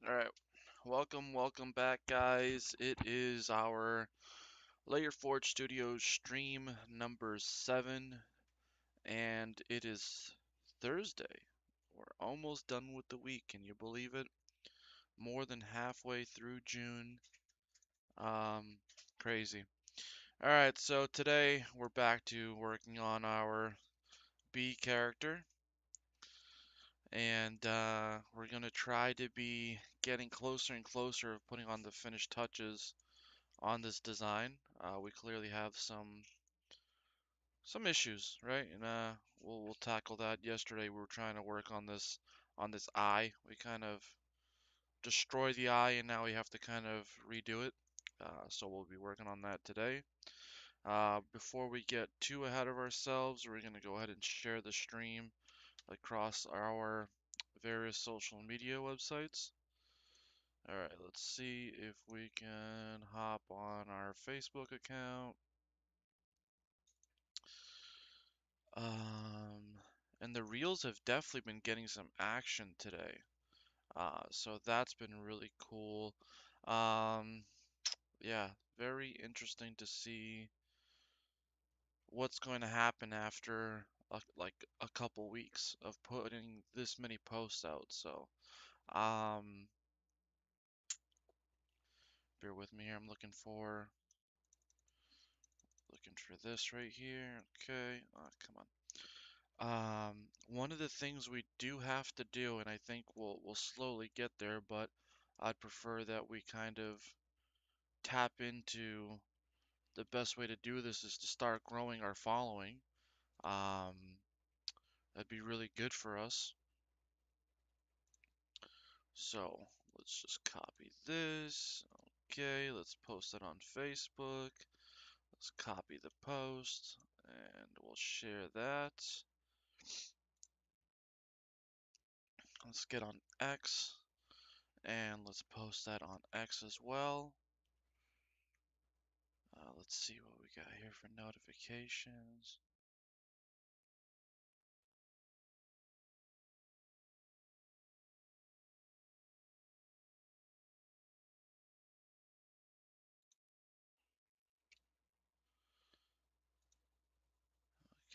Alright, welcome back, guys. It is our Layer Forge Studios stream number 7, and it is Thursday. We're almost done with the week, can you believe it? More than halfway through June. Um, Crazy. Alright, so today we're back to working on our Bee character, and we're gonna try to be getting closer and closer of putting on the finished touches on this design. We clearly have some issues, right? And we'll tackle that. Yesterday we were trying to work on this eye. We kind of destroyed the eye, and now we have to kind of redo it. So we'll be working on that today. Before we get too ahead of ourselves, we're gonna go ahead and share the stream across our various social media websites. All right, let's see if we can hop on our Facebook account. Um, and the reels have definitely been getting some action today. So that's been really cool. Um, yeah, very interesting to see what's going to happen after like a couple weeks of putting this many posts out. So, um, bear with me here. I'm looking for this right here. Okay. Come on. One of the things we do have to do, and I think we'll slowly get there, but I'd prefer that we kind of tap into the best way to do this is to start growing our following. Um, that'd be really good for us. So let's just copy this. Okay, let's post it on Facebook. Let's copy the post and we'll share that. Let's get on X. And let's post that on X as well. Let's see what we got here for notifications.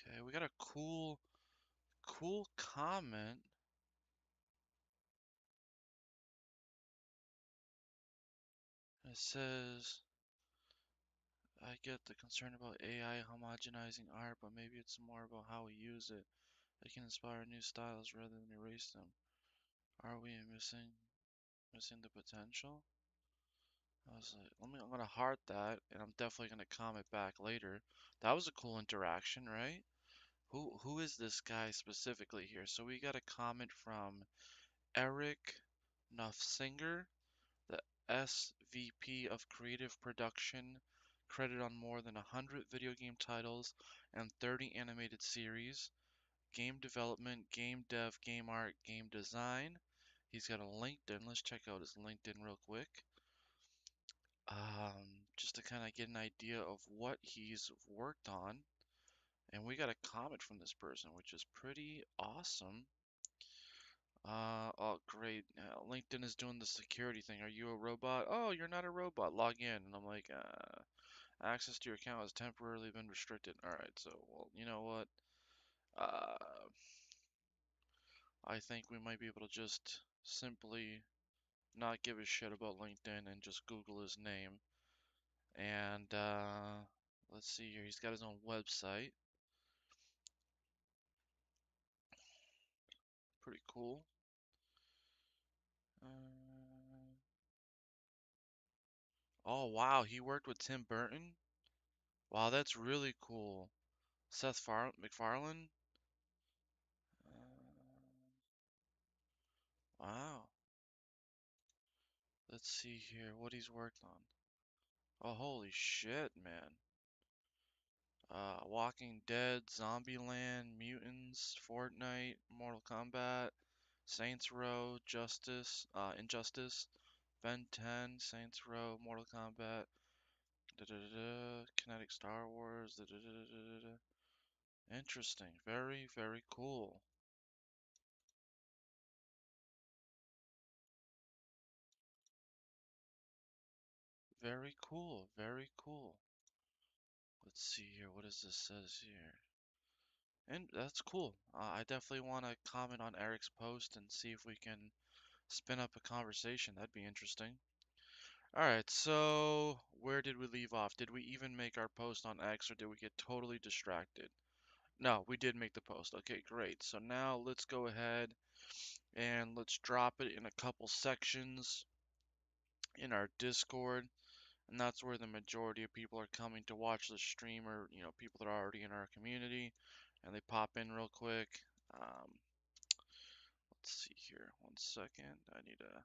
Okay, we got a cool comment. It says, I get the concern about AI homogenizing art, but maybe it's more about how we use it. It can inspire new styles rather than erase them. Are we missing the potential? I was like, I'm gonna heart that, and I'm definitely gonna comment back later. That was a cool interaction, right? Who is this guy specifically here? So we got a comment from Eric Nuffsinger, the SVP of Creative Production, credited on more than 100 video game titles and 30 animated series, game development, game dev, game art, game design. He's got a LinkedIn. Let's check out his LinkedIn real quick. Just to kind of get an idea of what he's worked on. And we got a comment from this person, which is pretty awesome. Oh, great. LinkedIn is doing the security thing. Are you a robot? Oh, you're not a robot. Log in. And I'm like, access to your account has temporarily been restricted. All right, so, well, you know what? Uh, I think we might be able to just simply not give a shit about LinkedIn and just Google his name. And, let's see here. He's got his own website. Pretty cool. Uh, oh, wow. He worked with Tim Burton? Wow, that's really cool. MacFarlane? Wow. Let's see here what he's worked on. Oh, holy shit, man. Walking Dead, Zombieland, Mutants, Fortnite, Mortal Kombat, Saints Row, Injustice, Ben 10, Saints Row, Mortal Kombat, Kinetic Star Wars, Interesting. Very, very cool. Very cool, very cool. Let's see here, what does this says here? And that's cool. I definitely want to comment on Eric's post and see if we can spin up a conversation. That'd be interesting. Alright, so where did we leave off? Did we even make our post on X or did we get totally distracted? No, we did make the post. Okay, great. So now let's go ahead and let's drop it in a couple sections in our Discord. And that's where the majority of people are coming to watch the stream, or people that are already in our community and they pop in real quick. Let's see here, 1 second. I need to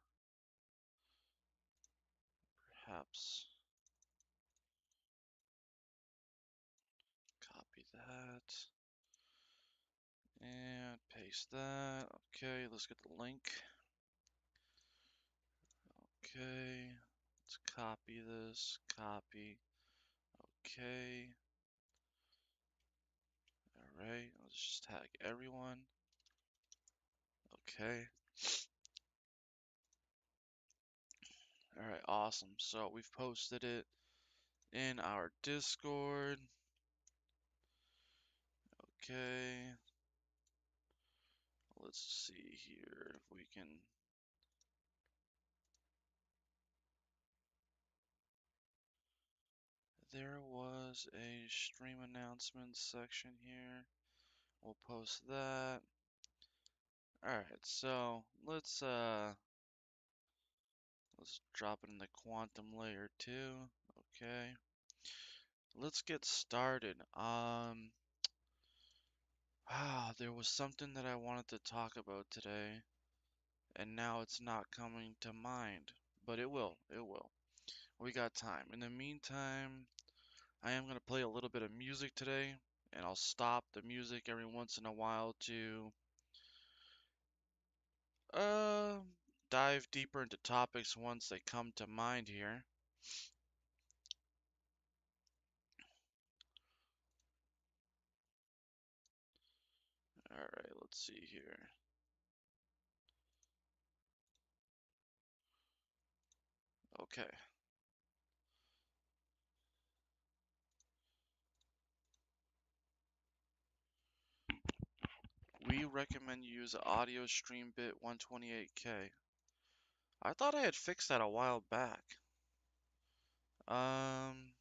perhaps copy that and paste that. Okay, let's get the link. Okay, let's copy this, copy. Okay, all right, let's just tag everyone. Okay, all right, awesome. So we've posted it in our Discord. Okay, let's see here if we can. There was a stream announcement section here. We'll post that. Alright, so let's drop it in the quantum layer too. Okay. Let's get started. There was something that I wanted to talk about today, and now it's not coming to mind. But it will, it will. We got time. In the meantime, I am gonna play a little bit of music today, and I'll stop the music every once in a while to uh dive deeper into topics once they come to mind here. Alright, let's see here. Okay. We recommend you use audio stream bit 128K. I thought I had fixed that a while back. Um,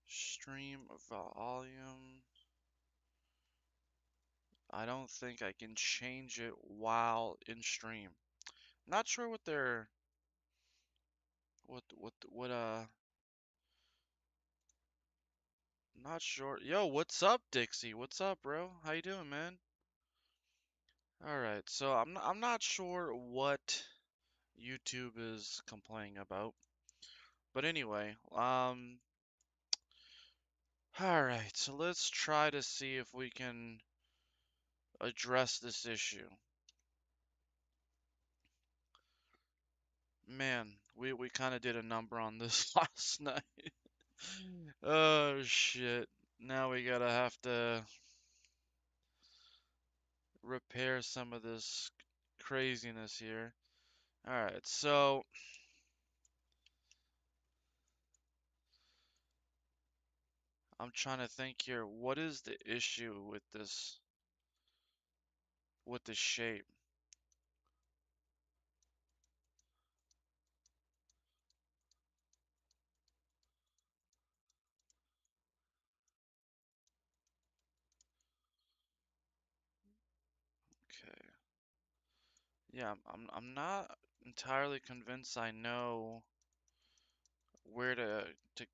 Stream volume. I don't think I can change it while in stream. Not sure what they're what not sure. Yo, what's up, Dixie? What's up, bro? How you doing, man? All right. So I'm not sure what YouTube is complaining about. But anyway, all right. So let's try to see if we can address this issue. Man, we kind of did a number on this last night. Oh shit. Now we gotta have to repair some of this craziness here. Alright, so I'm trying to think here. What is the issue with this shape? Okay. Yeah, I'm not entirely convinced I know where to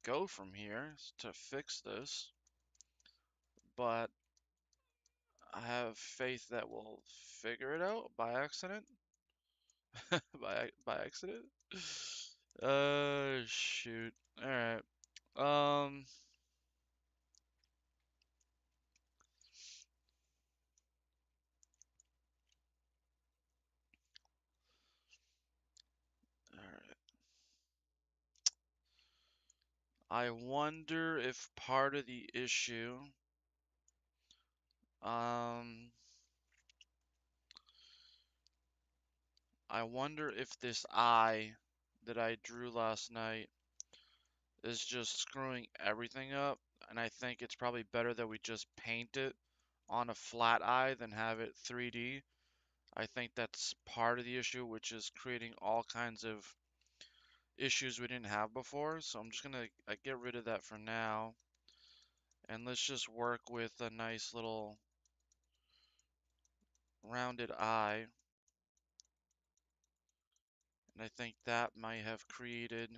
go from here to fix this, but I have faith that we'll figure it out by accident. By accident? Shoot. All right. Um. All right. I wonder if part of the issue, um, I wonder if this eye that I drew last night is just screwing everything up, and I think it's probably better that we just paint it on a flat eye than have it 3D. I think that's part of the issue, which is creating all kinds of issues we didn't have before. So I'm just gonna get rid of that for now, and let's just work with a nice little rounded eye. And I think that might have created,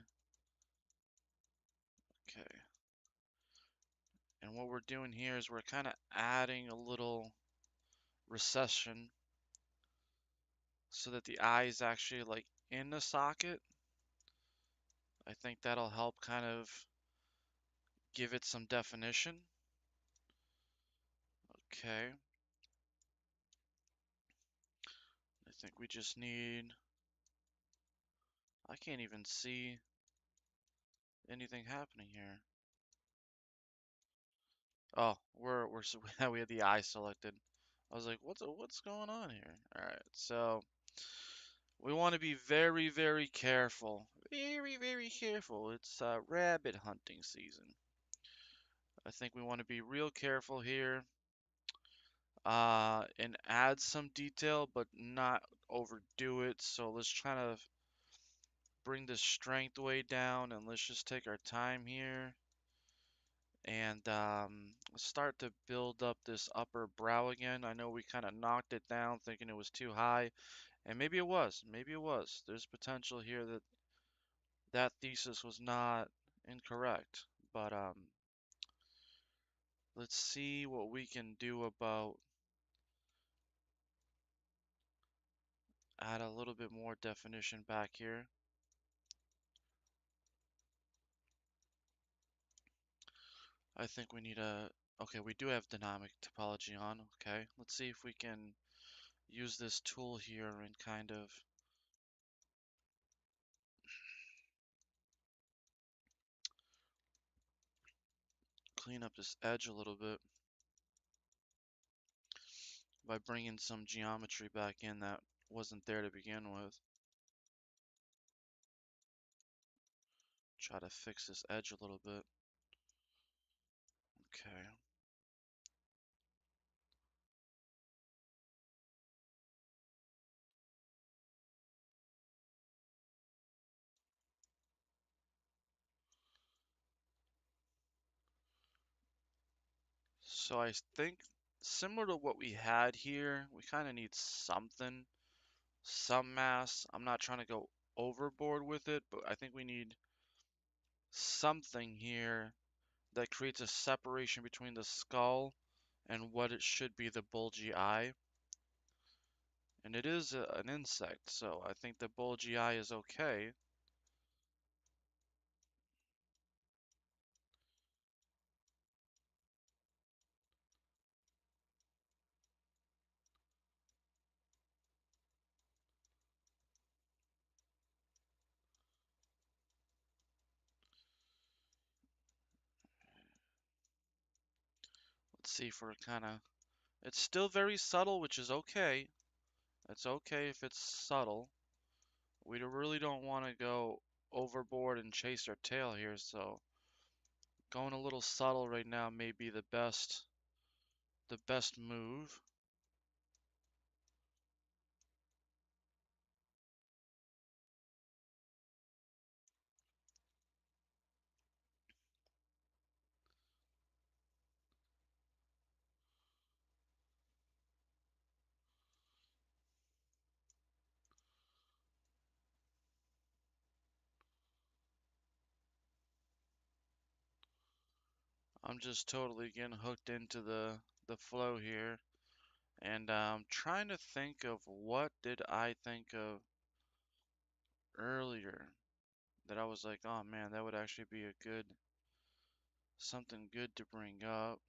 okay. And what we're doing here is we're kind of adding a little recession so that the eye is actually like in the socket. I think that'll help kind of give it some definition. Okay. I think we just need, I can't even see anything happening here. Oh, we had the eye selected. I was like, what's going on here? All right, so we want to be very, very careful. Very, very careful. It's rabbit hunting season. I think we want to be real careful here. And add some detail, but not overdo it. So let's try to bring the strength way down, and let's just take our time here. And start to build up this upper brow again. I know we kind of knocked it down thinking it was too high, and maybe it was. Maybe it was. There's potential here that that thesis was not incorrect. But let's see what we can do about add a little bit more definition back here. I think we need a, okay, we do have dynamic topology on. Okay, let's see if we can use this tool here and kind of clean up this edge a little bit by bringing some geometry back in that wasn't there to begin with. Try to fix this edge a little bit. Okay. So I think similar to what we had here, we kind of need something, some mass. I'm not trying to go overboard with it, but I think we need something here that creates a separation between the skull and what it should be the bulgy eye. And it is an insect, so I think the bulgy eye is okay. Let's see if we're kind of, it's still very subtle, which is okay. It's okay if it's subtle. We really don't want to go overboard and chase our tail here, so going a little subtle right now may be the best move. I'm just totally getting hooked into the flow here, and I'm trying to think of what did I think of earlier that I was like, oh man, that would actually be a good, something good to bring up.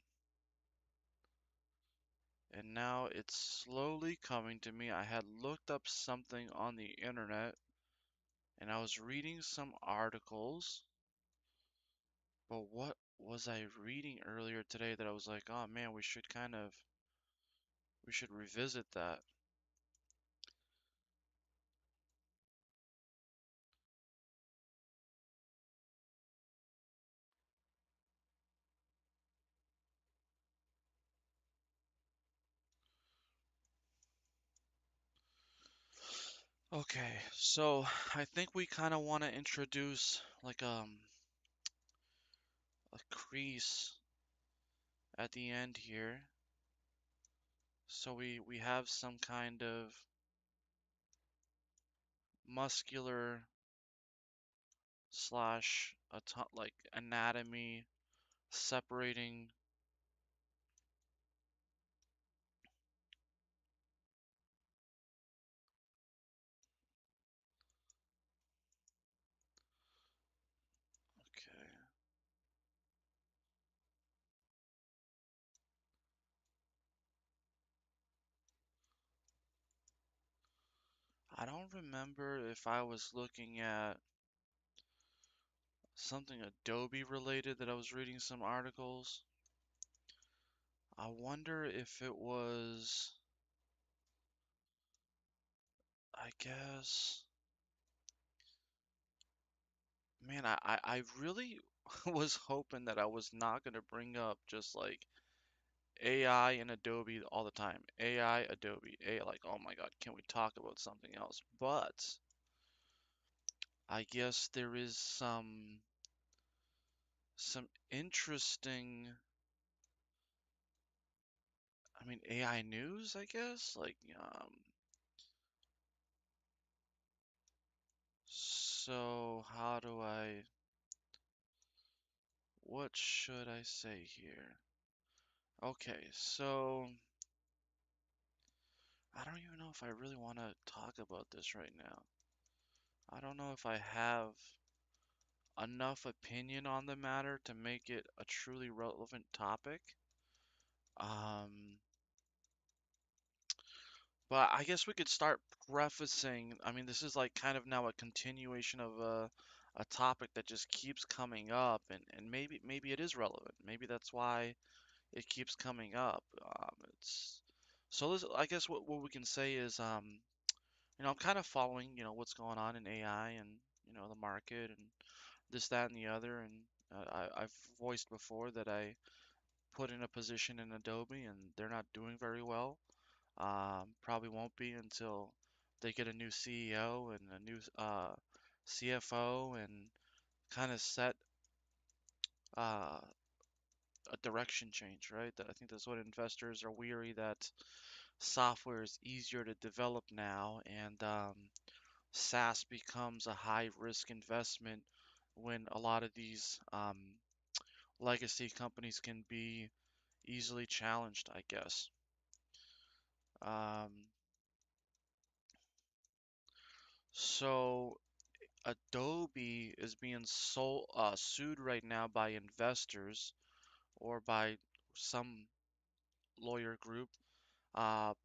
And now it's slowly coming to me. I had looked up something on the internet and I was reading some articles, but what was I reading earlier today that I was like, oh man, we should revisit that. Okay, so I think we kind of want to introduce like a crease at the end here. So we have some kind of muscular slash like anatomy separating. Okay. I don't remember if I was looking at something Adobe related that I was reading some articles. I wonder if it was, I guess, man, I really was hoping that I was not going to bring up just like AI and Adobe all the time. AI, Adobe, AI, like, oh my God, can we talk about something else? But I guess there is some interesting, I mean, AI news, I guess. Like, so how do what should I say here? Okay, so I don't even know if I really want to talk about this right now. I don't know if I have enough opinion on the matter to make it a truly relevant topic. Um, but I guess we could start prefacing. I mean, this is like kind of now a continuation of a topic that just keeps coming up, and maybe it is relevant. Maybe that's why it keeps coming up. It's so this, I guess what we can say is I'm kind of following, what's going on in AI and the market and this, that, and the other. And I've voiced before that I put in a position in Adobe, and they're not doing very well. Probably won't be until they get a new CEO and a new CFO and kind of set uh, a direction change, right? That I think that's what investors are weary that software is easier to develop now, and SaaS becomes a high risk investment when a lot of these legacy companies can be easily challenged, I guess. Um, so Adobe is being sued right now by investors or by some lawyer group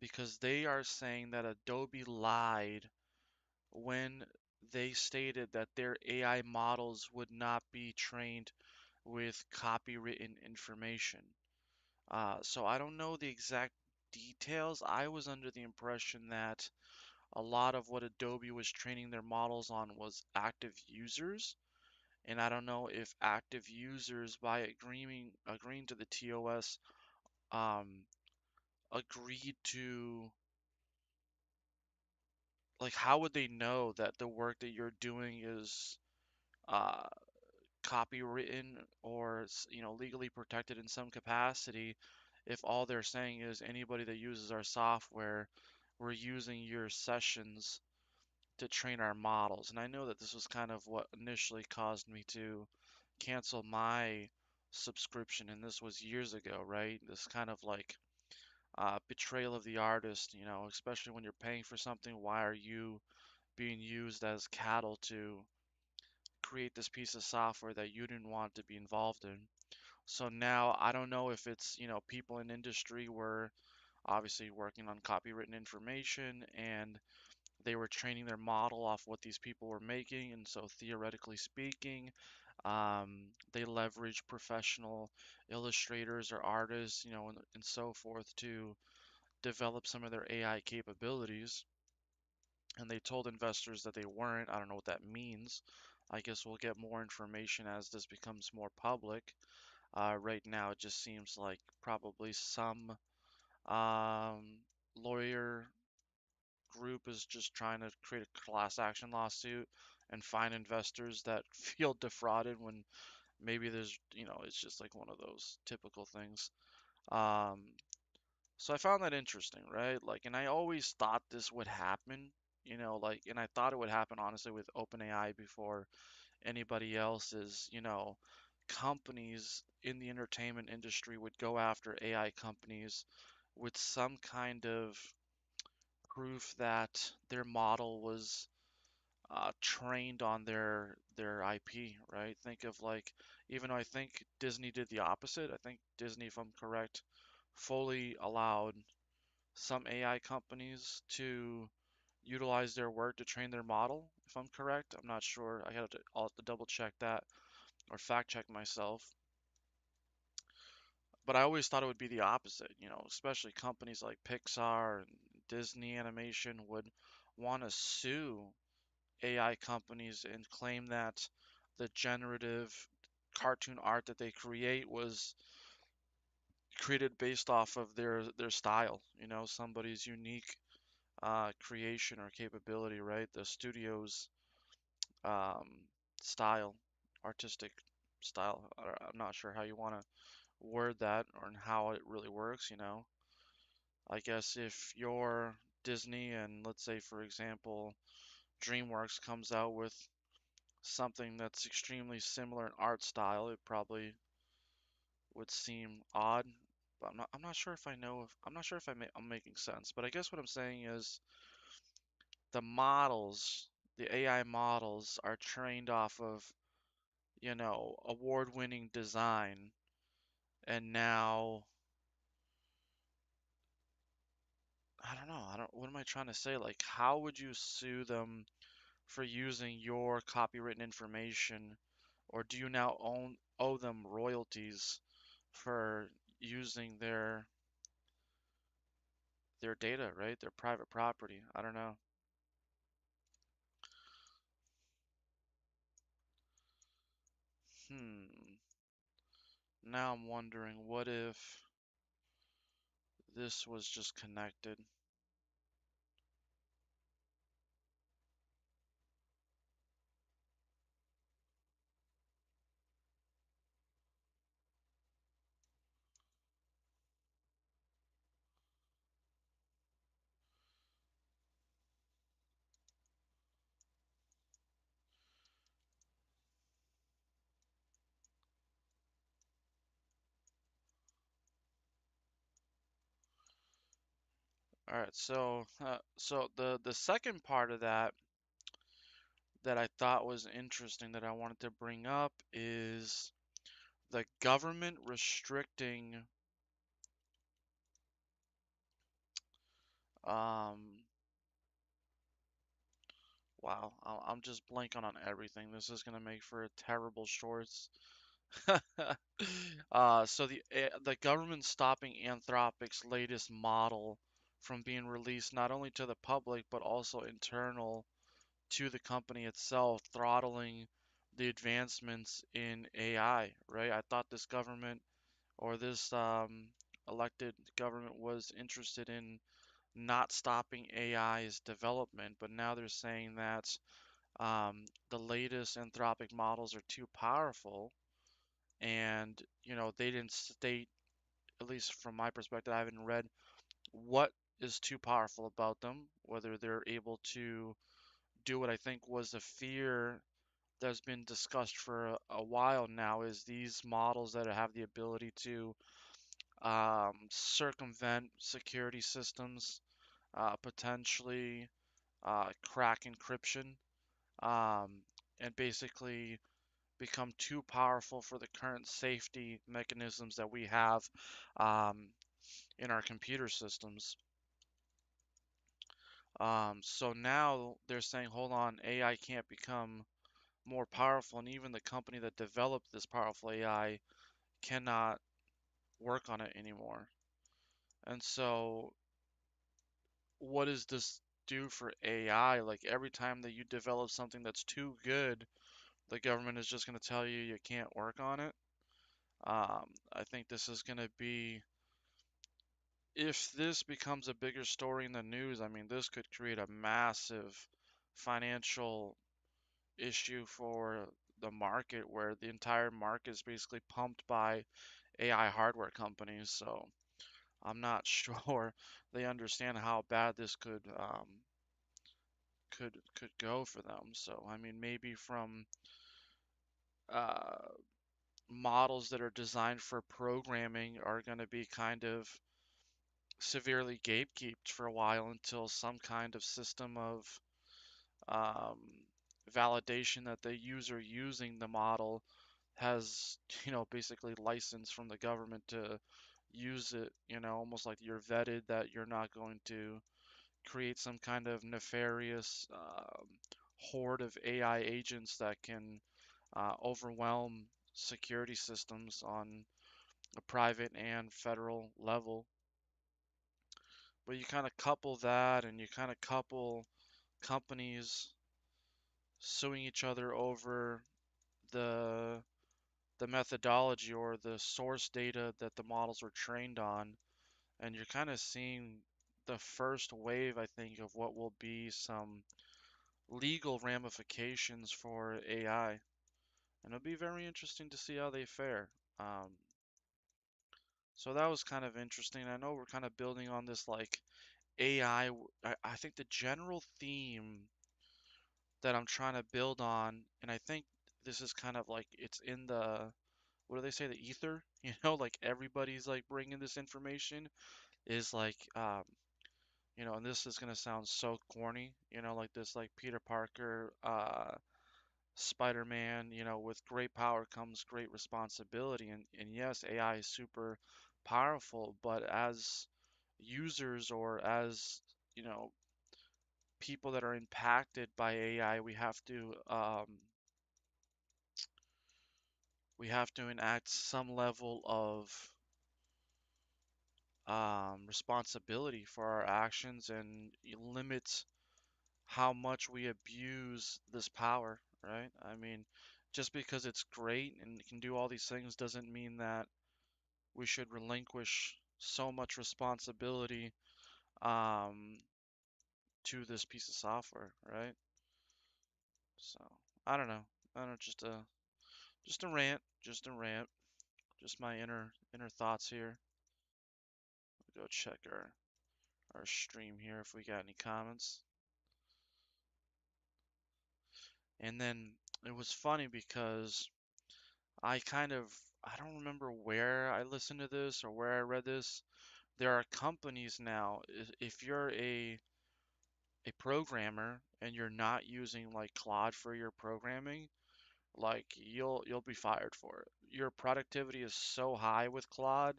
because they are saying that Adobe lied when they stated that their AI models would not be trained with copywritten information. So I don't know the exact details. I was under the impression that a lot of what Adobe was training their models on was active users, and I don't know if active users, by agreeing to the TOS, um, agreed to, like, how would they know that the work that you're doing is uh, copywritten or legally protected in some capacity if all they're saying is anybody that uses our software, we're using your sessions to train our models. And I know that this was kind of what initially caused me to cancel my subscription, and this was years ago, right? This kind of like betrayal of the artist, especially when you're paying for something. Why are you being used as cattle to create this piece of software that you didn't want to be involved in? So now I don't know if it's, people in industry were obviously working on copywritten information and they were training their model off what these people were making. And so theoretically speaking, they leverage professional illustrators or artists, and so forth to develop some of their AI capabilities. And they told investors that they weren't. I don't know what that means. I guess we'll get more information as this becomes more public. Right now, it just seems like probably some um, lawyer group is just trying to create a class action lawsuit and find investors that feel defrauded when maybe there's, it's just like one of those typical things. Um, so I found that interesting, right? Like, and I always thought this would happen, like, and I thought it would happen honestly with OpenAI before anybody else's, companies in the entertainment industry would go after AI companies with some kind of proof that their model was trained on their IP, right? Think of like, even though I think Disney did the opposite. I think Disney, if I'm correct, fully allowed some AI companies to utilize their work to train their model, if I'm correct. I'm not sure. I'll have to double check that or fact check myself. But I always thought it would be the opposite, especially companies like Pixar and Disney Animation would want to sue AI companies and claim that the generative cartoon art that they create was created based off of their style, somebody's unique creation or capability, right? The studio's um, style, artistic style. I'm not sure how you want to word that or how it really works. I guess if you're Disney and let's say, for example, DreamWorks comes out with something that's extremely similar in art style, it probably would seem odd. But I'm not sure if I know if I'm not sure if I'm making sense. But I guess what I'm saying is the models, the AI models are trained off of, award-winning design. And now, I don't know, what am I trying to say? Like, how would you sue them for using your copywritten information? Or do you now owe them royalties for using their data, right? Their private property. I don't know. Hmm. Now I'm wondering, what if this was just connected? All right, so the second part of that I thought was interesting that I wanted to bring up is the government restricting um wow, I'm just blanking on everything. This is gonna make for a terrible shorts. So the government stopping Anthropic's latest model from being released not only to the public but also internal to the company itself, throttling the advancements in AI, right? I thought this government or this elected government was interested in not stopping AI's development, but now they're saying that the latest Anthropic models are too powerful, and they didn't state, at least from my perspective, I haven't read what is too powerful about them, whether they're able to do what I think was a fear that's been discussed for a while now, is these models that have the ability to circumvent security systems, potentially crack encryption, um, and basically become too powerful for the current safety mechanisms that we have um, in our computer systems. So now they're saying, hold on, AI can't become more powerful, and even the company that developed this powerful AI cannot work on it anymore. And so, what does this do for AI? Like, every time that you develop something that's too good, the government is just going to tell you you can't work on it. I think this is going to be if this becomes a bigger story in the news, I mean, this could create a massive financial issue for the market where the entire market is basically pumped by AI hardware companies. So I'm not sure they understand how bad this could go for them. So I mean, maybe from uh, models that are designed for programming are going to be kind of severely gatekept for a while until some kind of system of um, validation that the user using the model has, basically license from the government to use it, almost like you're vetted that you're not going to create some kind of nefarious horde of AI agents that can overwhelm security systems on a private and federal level. But you kind of couple that and you kind of couple companies suing each other over the the methodology or the source data that the models were trained on, and you're kind of seeing the first wave, I think, of what will be some legal ramifications for AI. And it'll be very interesting to see how they fare. Um, so that was kind of interesting. I know we're kind of building on this like AI. I think the general theme that I'm trying to build on, and I think this is kind of like it's in the what do they say, the ether? Like everybody's like bringing this information is like, and this is gonna sound so corny, like this like Peter Parker, Spider-Man, with great power comes great responsibility, and yes, AI is super powerful, but as users or as you know people that are impacted by AI, we have to enact some level of responsibility for our actions and limit how much we abuse this power, right? I mean, just because it's great and it can do all these things doesn't mean that we should relinquish so much responsibility um, to this piece of software, right? So I don't know. I don't know, just a rant, just my inner thoughts here. Go check our stream here if we got any comments. And then it was funny because I don't remember where I listened to this or where I read this. There are companies now, if you're a programmer and you're not using like Claude for your programming, like you'll be fired for it. Your productivity is so high with Claude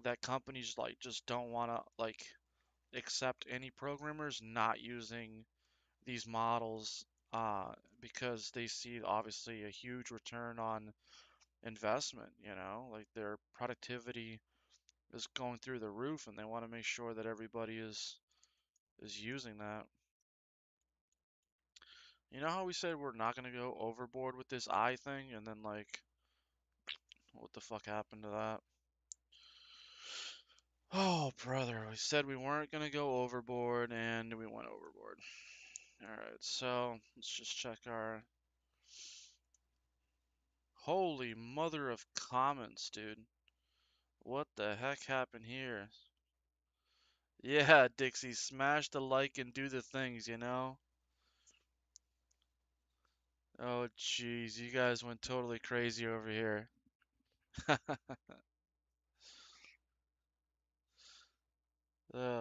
that companies like just don't want to like accept any programmers not using these models uh, because they see obviously a huge return on investment, like their productivity is going through the roof and they want to make sure that everybody is using that. You know how we said we're not going to go overboard with this eye thing and then like what the fuck happened to that? Oh, brother, we said we weren't going to go overboard and we went overboard. All right, so let's just check our holy mother of comments, dude. What the heck happened here? Yeah, Dixie, smash the like and do the things. Oh, jeez, you guys went totally crazy over here.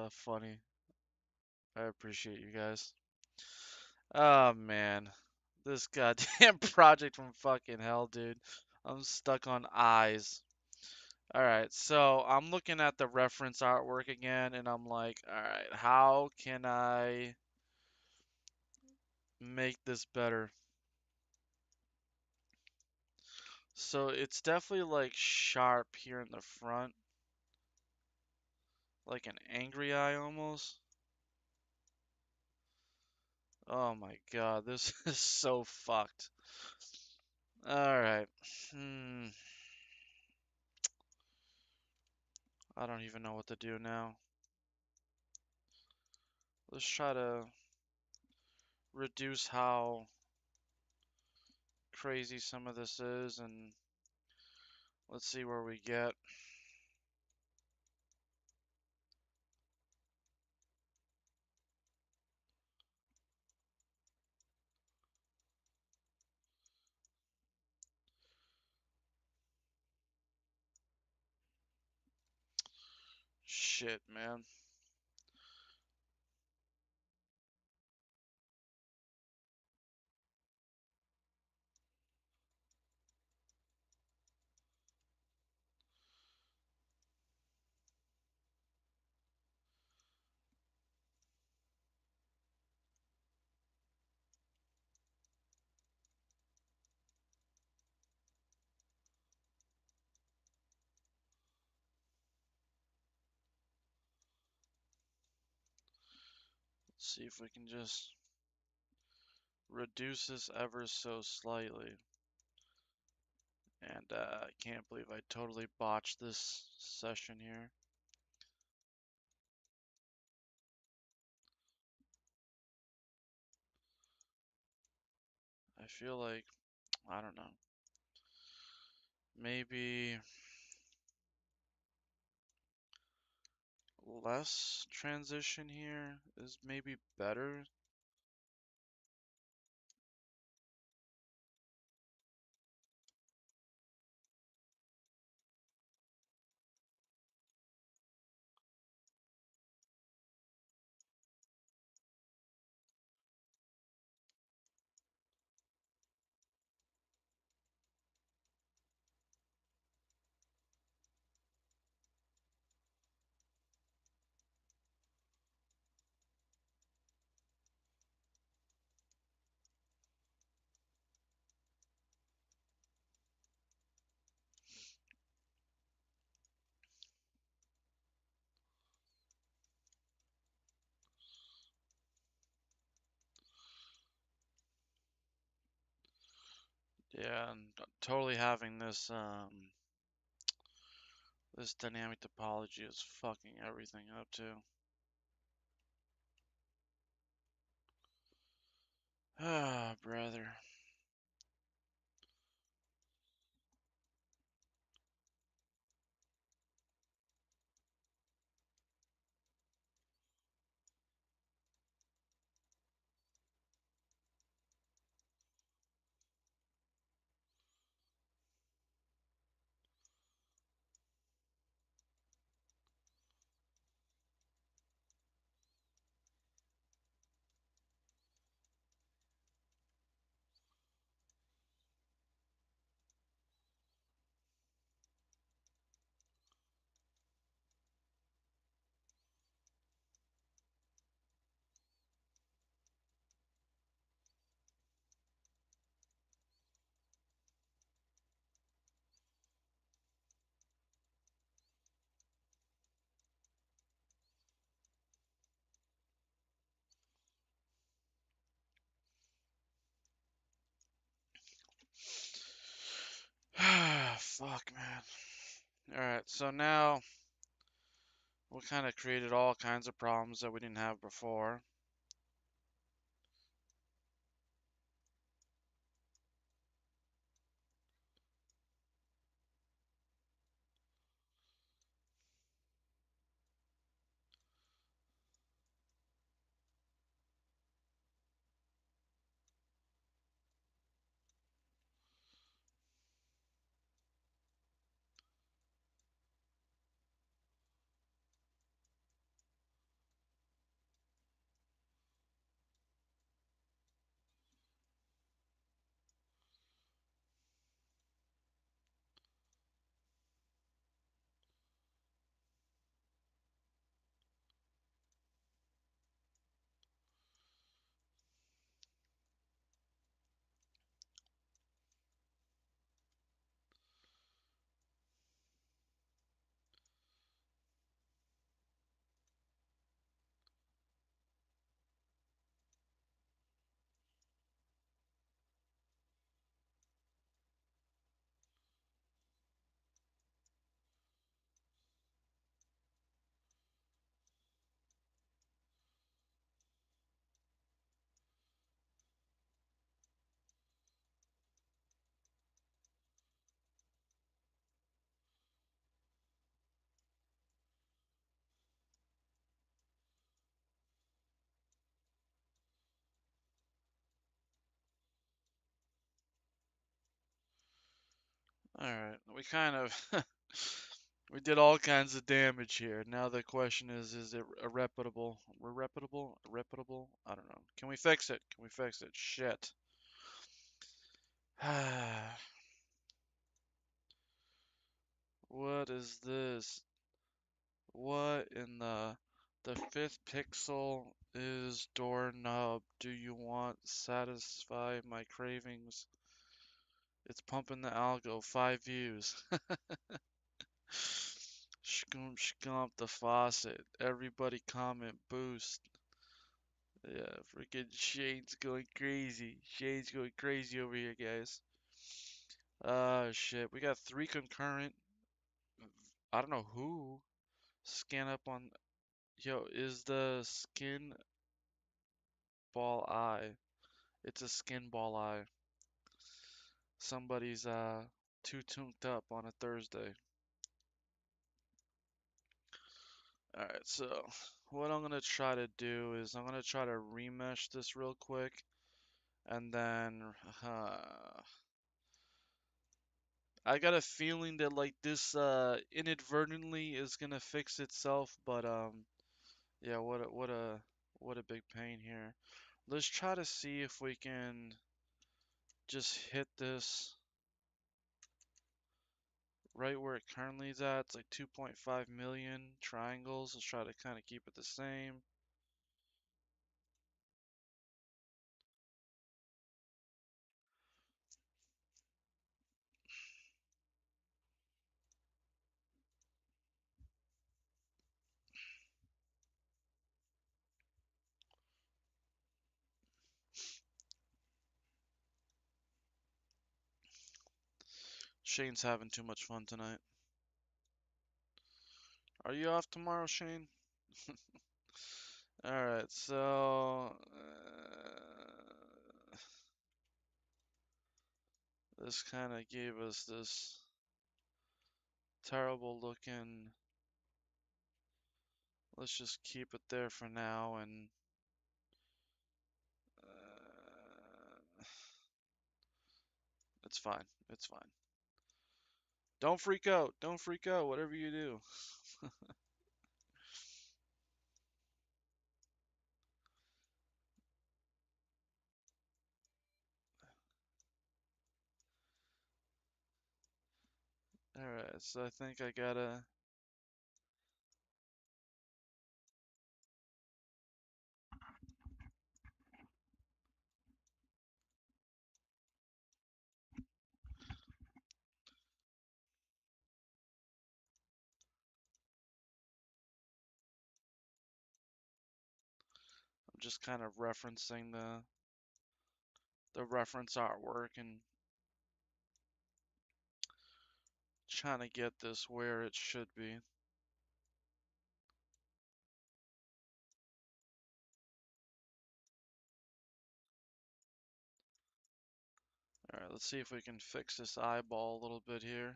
Funny. I appreciate you guys. Oh, man. This goddamn project from fucking hell, dude. I'm stuck on eyes. Alright, so I'm looking at the reference artwork again, and I'm like, alright, how can I make this better? So it's definitely like sharp here in the front, like an angry eye almost. Oh my god, this is so fucked. Alright. Hmm. I don't even know what to do now. Let's try to reduce how crazy some of this is, and let's see where we get. Shit, man. Let's see if we can just reduce this ever so slightly. And I can't believe I totally botched this session here. I feel like, I don't know, maybe less transition here is maybe better. Yeah, and totally having this dynamic topology is fucking everything up too. Ah, brother. Fuck, man. Alright, so now we kind of created all kinds of problems that we didn't have before. Alright, we kind of we did all kinds of damage here. Now the question is it irreputable? Reputable? Irreputable? I don't know. Can we fix it? Can we fix it? Shit. What is this? What in the fifth pixel is doorknob? Do you want satisfy my cravings? It's pumping the algo. 5 views. Shkoom shkomp the faucet. Everybody comment boost. Yeah, freaking Shane's going crazy. Shane's going crazy over here, guys. Shit. We got 3 concurrent. I don't know who. Scan up on. Yo, is the skin ball eye? It's a skin ball eye. Somebody's too tuned up on a Thursday. Alright, so what I'm gonna try to do is I'm gonna try to remesh this real quick, and then I got a feeling that like this inadvertently is gonna fix itself, but yeah, what a big pain here. Let's try to see if we can just hit this right where it currently is at. It's like 2.5 million triangles. Let's try to kind of keep it the same. Shane's having too much fun tonight. Are you off tomorrow, Shane? Alright, so this kind of gave us this terrible looking. Let's just keep it there for now, and it's fine. It's fine. Don't freak out. Don't freak out. Whatever you do. Alright, so I think I gotta. I'm just kind of referencing the reference artwork and trying to get this where it should be. Alright, let's see if we can fix this eyeball a little bit here.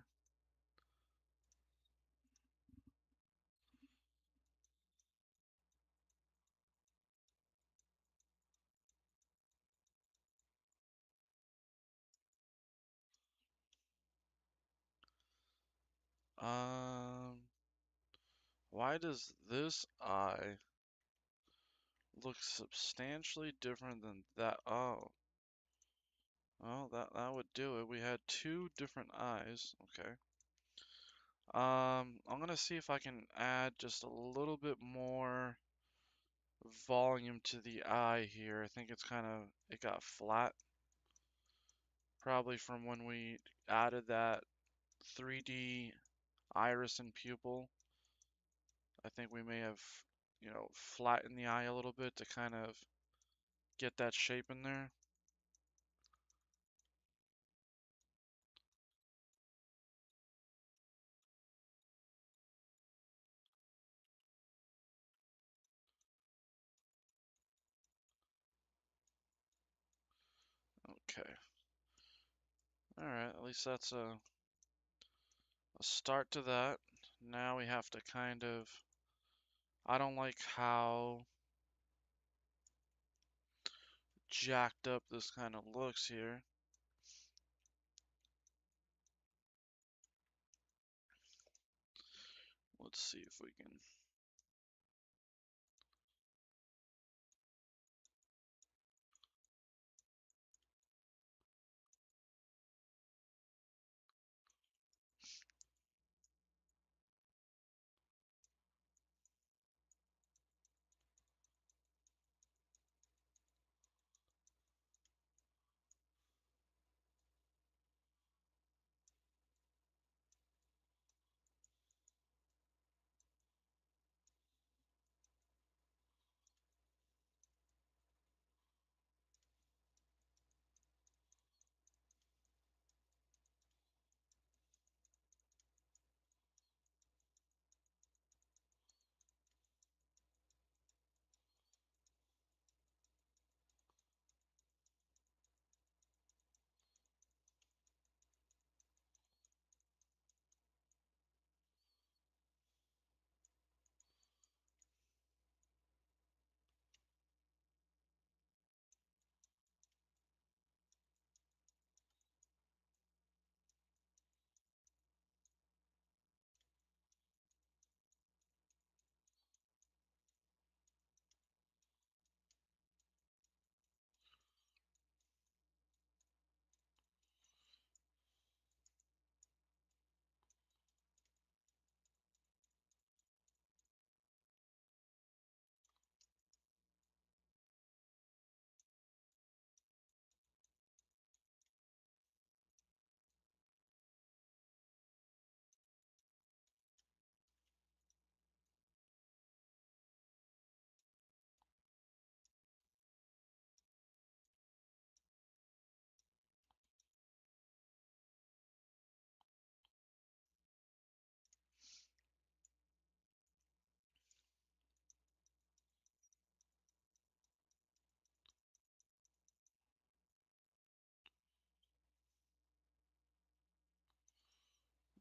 Um, why does this eye look substantially different than that? Oh, well, that would do it. We had 2 different eyes. Okay. I'm gonna see if I can add just a little bit more volume to the eye here. I think it's it got flat. Probably from when we added that 3D iris and pupil. I think we may have, flattened the eye a little bit to kind of get that shape in there. Okay. Alright, at least that's a start to that. Now we have to kind of. I don't like how jacked up this kind of looks here. Let's see if we can.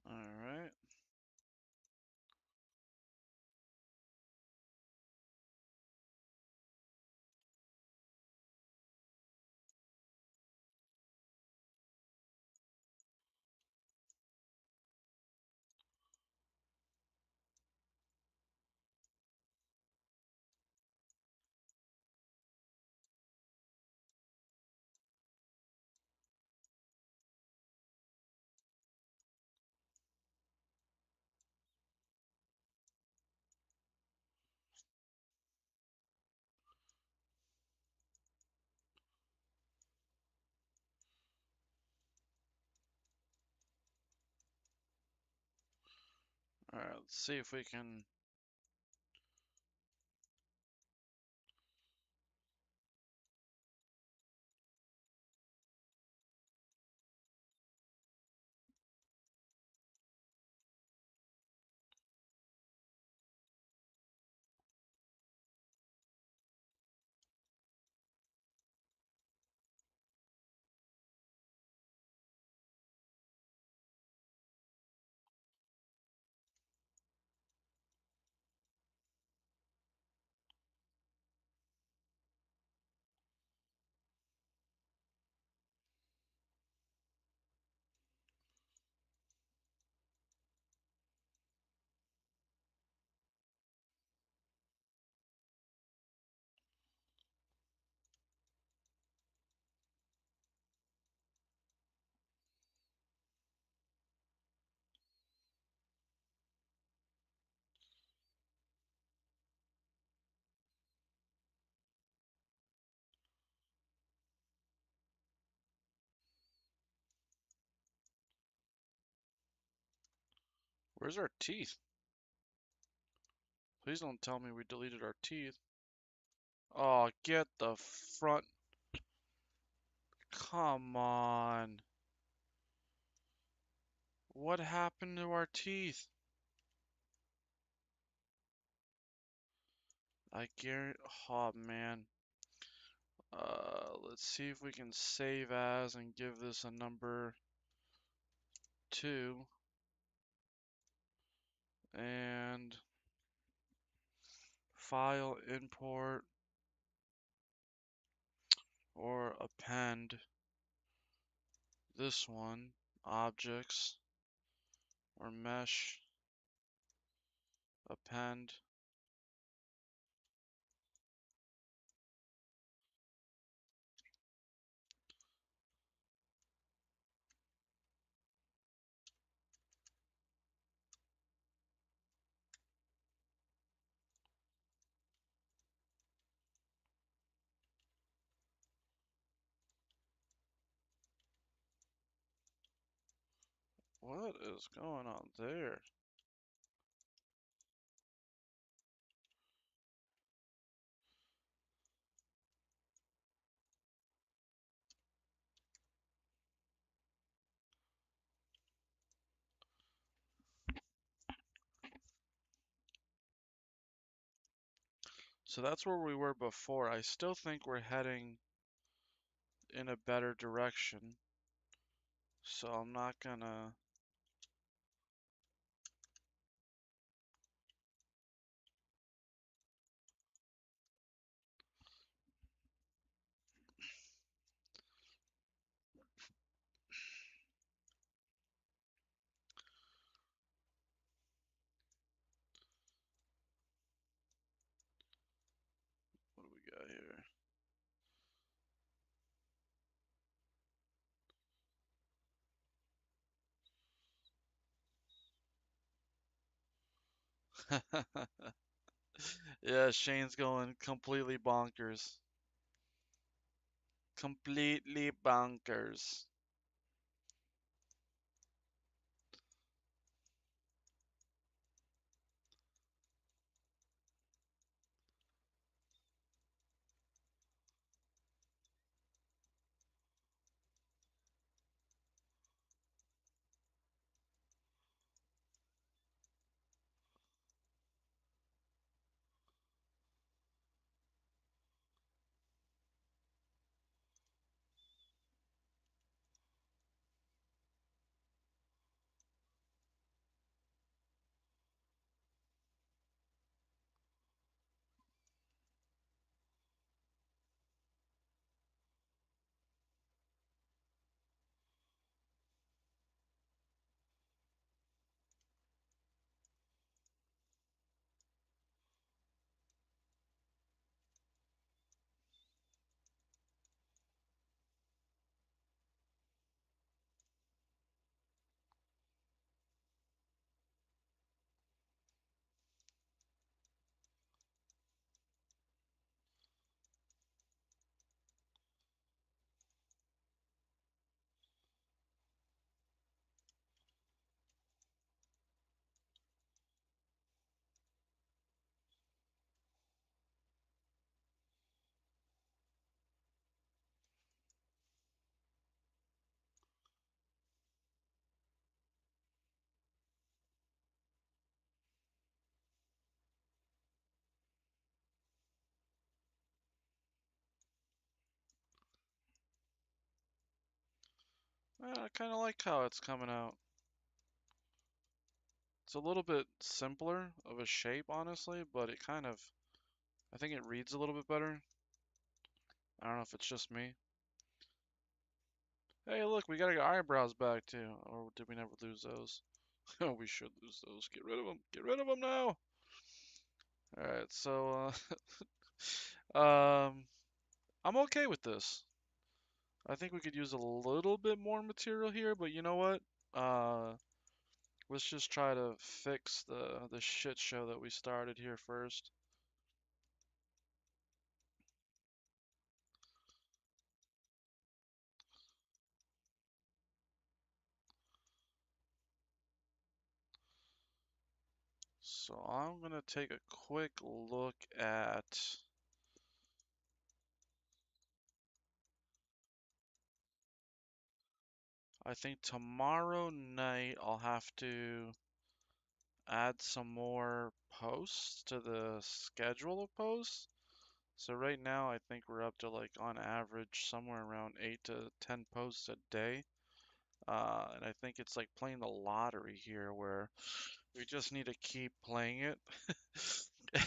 All right. All right. Let's see if we can. Where's our teeth? Please don't tell me we deleted our teeth. Oh, get the front. Come on. What happened to our teeth? I guarantee. Oh, man. Let's see if we can save as and give this a number 2. And file import or append this one, objects or mesh Append. What is going on there? So that's where we were before. I still think we're heading in a better direction. So I'm not gonna... What do we got here? Yeah, Shane's going completely bonkers. Completely bonkers. I kind of like how it's coming out. It's a little bit simpler of a shape, honestly, but it kind of, I think it reads a little bit better. I don't know if it's just me. Hey, look, we got our eyebrows back too. Or did we never lose those? Oh, we should lose those. Get rid of them. Get rid of them now. Alright, so, I'm okay with this. I think we could use a little bit more material here, but you know what? Uh, let's just try to fix the shit show that we started here first. So I'm gonna take a quick look at, I think tomorrow night I'll have to add some more posts to the schedule of posts. So right now I think we're up to like on average somewhere around 8 to 10 posts a day. And I think it's like playing the lottery here where we just need to keep playing it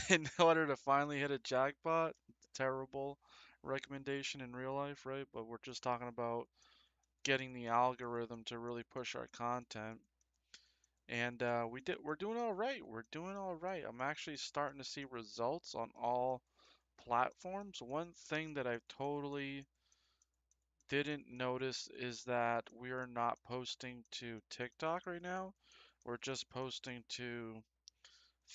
in order to finally hit a jackpot. Terrible recommendation in real life, right? But we're just talking about getting the algorithm to really push our content. and we're doing all right. We're doing all right. I'm actually starting to see results on all platforms. One thing that I've totally didn't notice is that we are not posting to TikTok right now. We're just posting to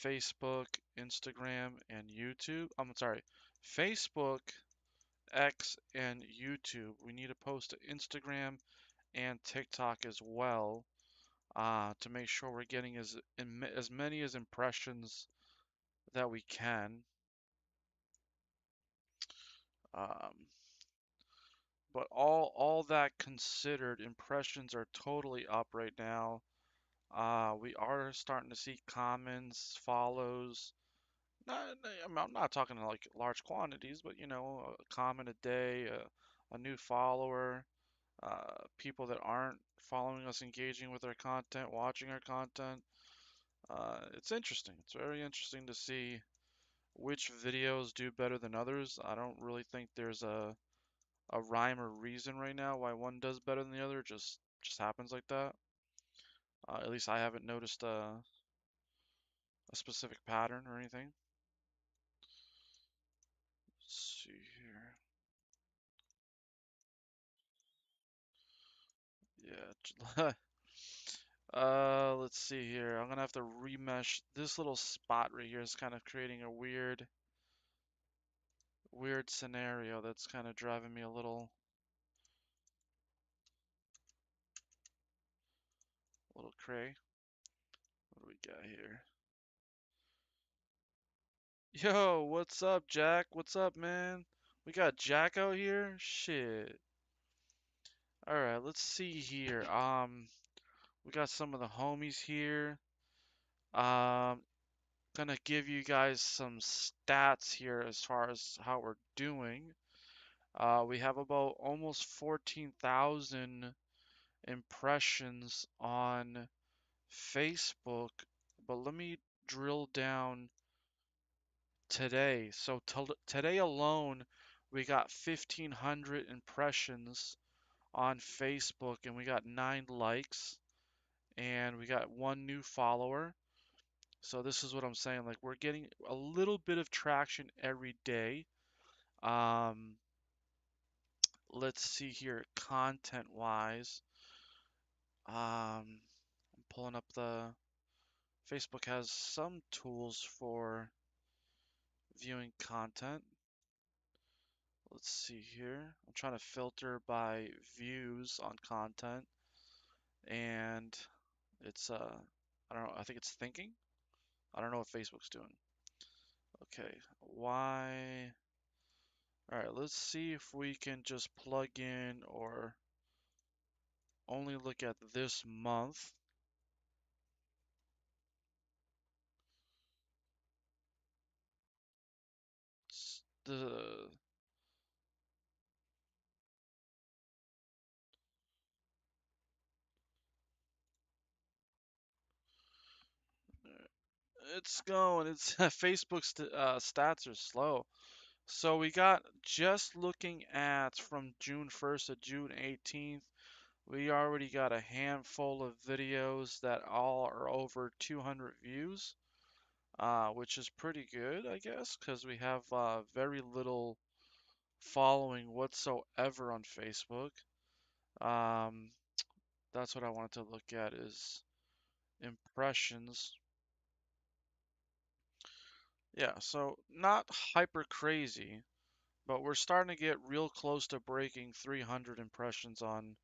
Facebook, Instagram, and YouTube. I'm sorry, Facebook, X, and YouTube. We need to post to Instagram and TikTok as well, to make sure we're getting as many as impressions that we can. Um, but all that considered, impressions are totally up right now. We are starting to see comments, follows. I'm not talking like large quantities, but a comment a day, a new follower, people that aren't following us, engaging with our content, watching our content. It's interesting. It's very interesting to see which videos do better than others. I don't really think there's a rhyme or reason right now why one does better than the other. Just happens like that. At least I haven't noticed a specific pattern or anything. Let's see here. Yeah. Let's see here. I'm gonna have to remesh this little spot right here is kind of creating a weird scenario that's kind of driving me a little cray. What do we got here? Yo, what's up, Jack? What's up, man? We got Jack out here? Shit. Alright, let's see here. We got some of the homies here. Um, gonna give you guys some stats here as far as how we're doing. We have about almost 14,000 impressions on Facebook, but let me drill down today. So today alone, we got 1,500 impressions on Facebook, and we got 9 likes, and we got 1 new follower. So this is what I'm saying. Like we're getting a little bit of traction every day. Um, let's see here, content wise. I'm pulling up the Facebook has some tools for viewing content. Let's see here. I'm trying to filter by views on content, and it's I don't know, I think it's thinking. I don't know what Facebook's doing. Okay, why? All right, let's see if we can just plug in or only look at this month. The it's going. It's Facebook's stats are slow. So we got just looking at from June 1st to June 18th, we already got a handful of videos that all are over 200 views, which is pretty good, I guess, because we have very little following whatsoever on Facebook. Um, that's what I wanted to look at is impressions. Yeah, so not hyper crazy, but we're starting to get real close to breaking 300 impressions on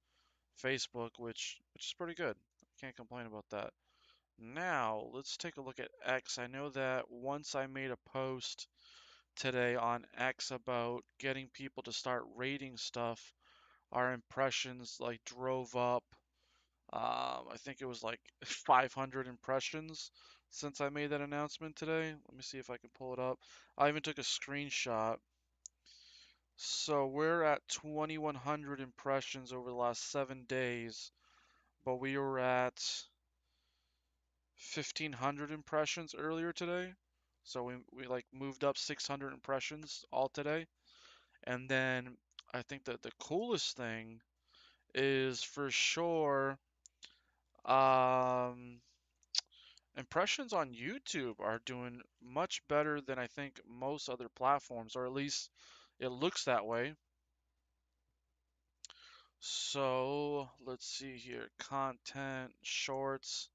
Facebook, which is pretty good. Can't complain about that. Now, let's take a look at X. I know that once I made a post today on X about getting people to start rating stuff, our impressions like drove up. I think it was like 500 impressions since I made that announcement today. Let me see if I can pull it up. I even took a screenshot. So we're at 2,100 impressions over the last 7 days, but we were at 1,500 impressions earlier today. So we like moved up 600 impressions all today. And then I think that the coolest thing is for sure, um, impressions on YouTube are doing much better than I think most other platforms, or at least it looks that way. So let's see here. Content, shorts.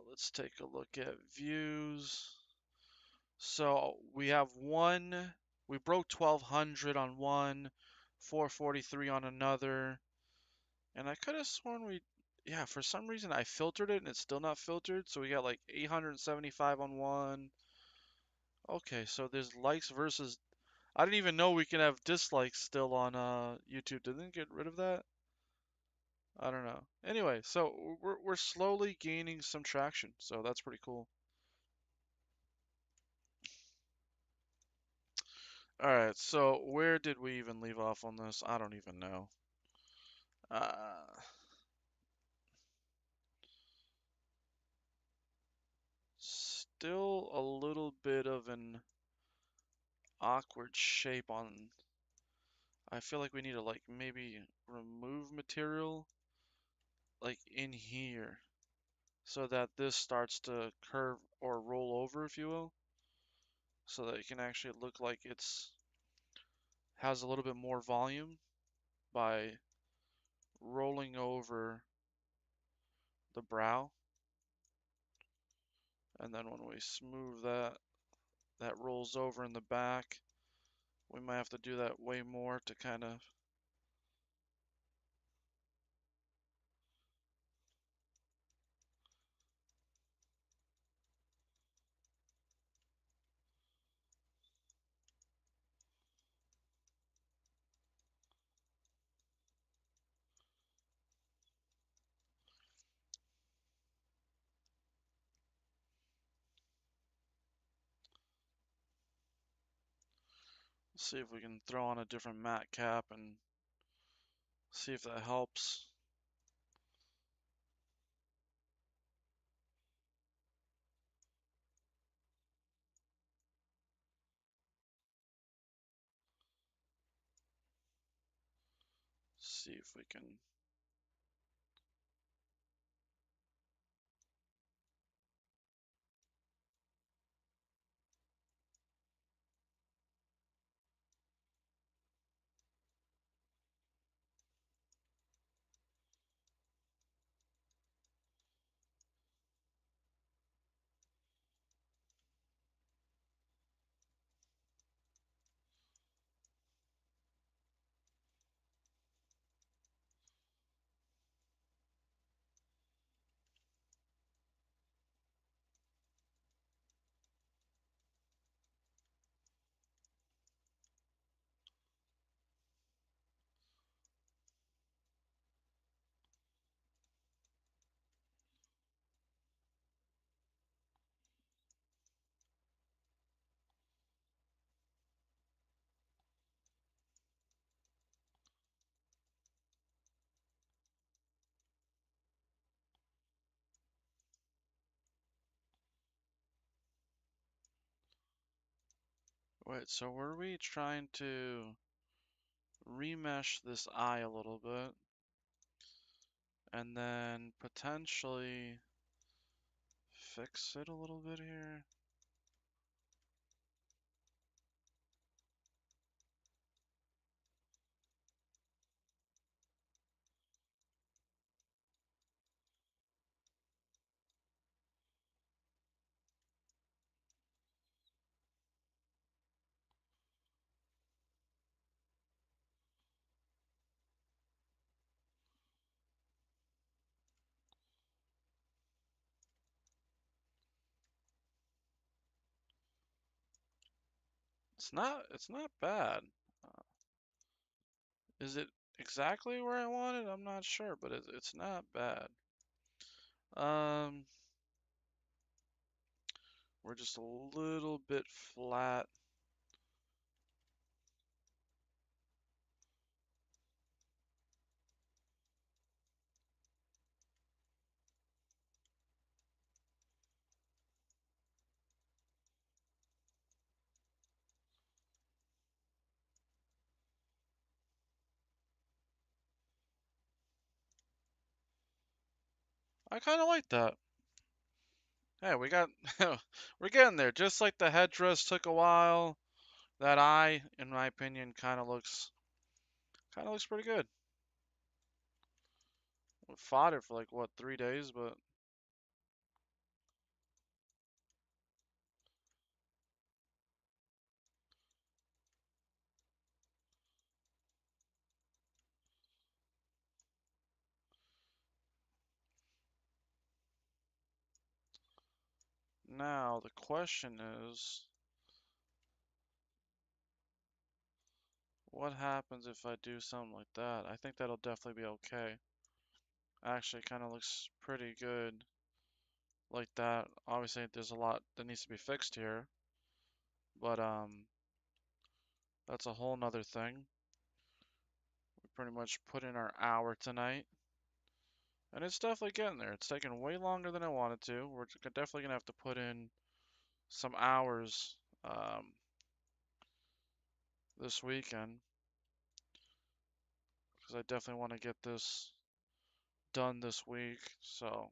Let's take a look at views. So we have one, we broke 1200 on one, 443 on another, and I could have sworn yeah, for some reason I filtered it and it's still not filtered, so we got like 875 on one. Okay, so there's likes versus, I didn't even know we can have dislikes still on YouTube. Didn't they get rid of that? I don't know. Anyway, so we're slowly gaining some traction, so that's pretty cool. All right, so where did we even leave off on this? I don't even know. Uh, Still a little bit of an awkward shape on. I feel like we need to like maybe remove material like in here so that this starts to curve or roll over, if you will, so that it can actually look like it's has a little bit more volume by rolling over the brow. And then when we smooth that, that rolls over in the back. We might have to do that way more to kind of see if we can throw on a different mat cap and see if that helps. See if we can. Wait, so were we trying to remesh this eye a little bit and then potentially fix it a little bit here? It's not bad. Uh, is it exactly where I want it? I'm not sure, but it's not bad. Um, we're just a little bit flat. I kind of like that. Hey, we got we're getting there. Just like the headdress took a while, that eye, in my opinion, kind of looks pretty good. We fought it for like what 3 days, but now the question is, what happens if I do something like that? I think that'll definitely be okay. Actually, kind of looks pretty good like that. Obviously, there's a lot that needs to be fixed here, but that's a whole nother thing. We pretty much put in our hour tonight, and it's definitely getting there. It's taking way longer than I wanted to. We're definitely gonna have to put in some hours um, this weekend because I definitely want to get this done this week. So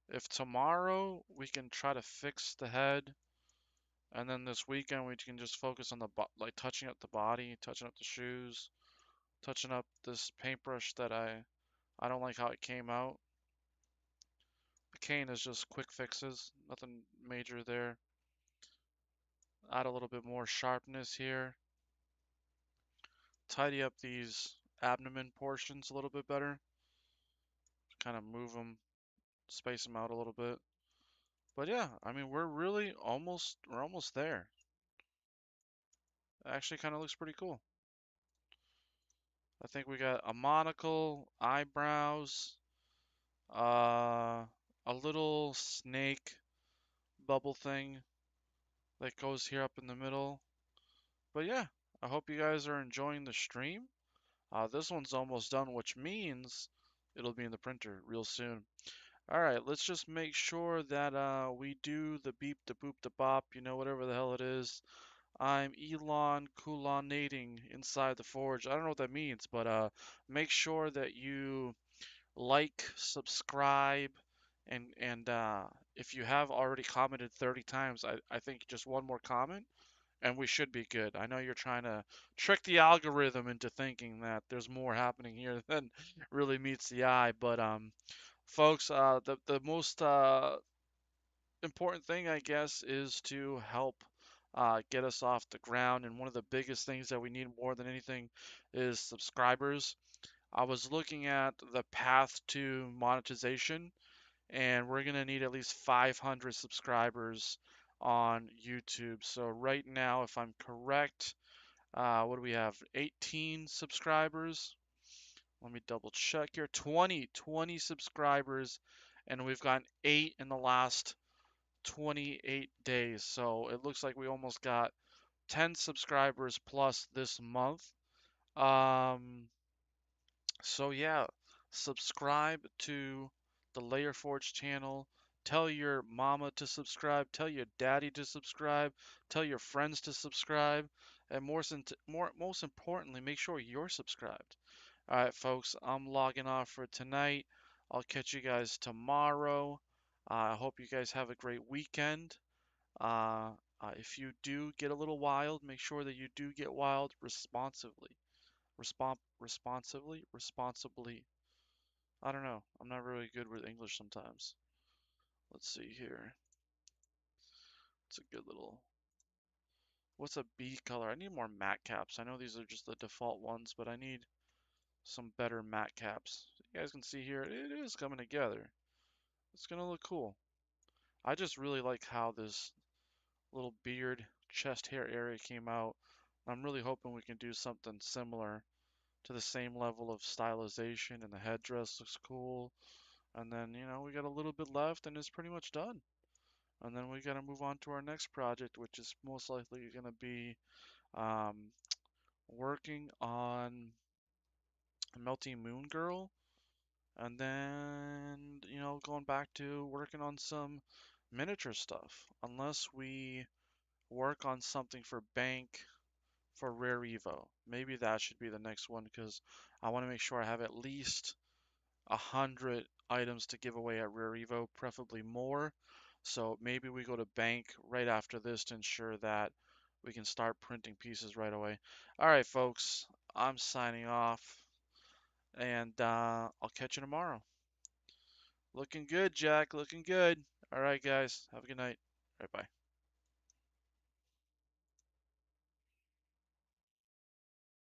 if tomorrow we can try to fix the head, and then this weekend we can just focus on the like touching up the body, touching up the shoes, touching up this paintbrush that I don't like how it came out. The cane is just quick fixes, nothing major there. Add a little bit more sharpness here. Tidy up these abdomen portions a little bit better. Kind of move them, space them out a little bit. But yeah, I mean we're almost there. It actually kind of looks pretty cool. I think we got a monocle, eyebrows, uh, a little snake bubble thing that goes here up in the middle. But yeah, I hope you guys are enjoying the stream. This one's almost done, which means it'll be in the printer real soon. Alright, let's just make sure that we do the beep, the boop, the bop, whatever the hell it is. I'm Elon Kulanating inside the forge. I don't know what that means, but make sure that you like, subscribe, and if you have already commented 30 times, I think just one more comment and we should be good. I know you're trying to trick the algorithm into thinking that there's more happening here than really meets the eye, but folks, the most important thing, I guess, is to help get us off the ground. And one of the biggest things that we need more than anything is subscribers. I was looking at the path to monetization, and we're going to need at least 500 subscribers on YouTube. So, right now, if I'm correct, what do we have? 18 subscribers. Let me double check here. 20 subscribers, and we've gotten 8 in the last 28 days. So it looks like we almost got 10 subscribers plus this month. Um, so yeah, subscribe to the Layer Forge channel. Tell your mama to subscribe. Tell your daddy to subscribe. Tell your friends to subscribe. And most importantly, make sure you're subscribed. All right, folks, I'm logging off for tonight. I'll catch you guys tomorrow. I hope you guys have a great weekend. Uh, if you do get a little wild, make sure that you do get wild responsibly. Responsibly. I don't know. I'm not really good with English sometimes. Let's see here. It's a good little. What's a B color? I need more matte caps. I know these are just the default ones, but I need some better matte caps. You guys can see here, it is coming together. It's gonna look cool. I just really like how this little beard, chest hair area came out. I'm really hoping we can do something similar to the same level of stylization, and the headdress looks cool. And then, we got a little bit left and it's pretty much done. And then we got to move on to our next project, which is most likely going to be um, working on Melting Moon Girl. And then, going back to working on some miniature stuff. Unless we work on something for Bank for Rare Evo. Maybe that should be the next one because I want to make sure I have at least 100 items to give away at Rare Evo, preferably more. So maybe we go to bank right after this to ensure that we can start printing pieces right away. All right, folks, I'm signing off, and I'll catch you tomorrow. Looking good, Jack. Looking good. All right, guys. Have a good night. All right, bye.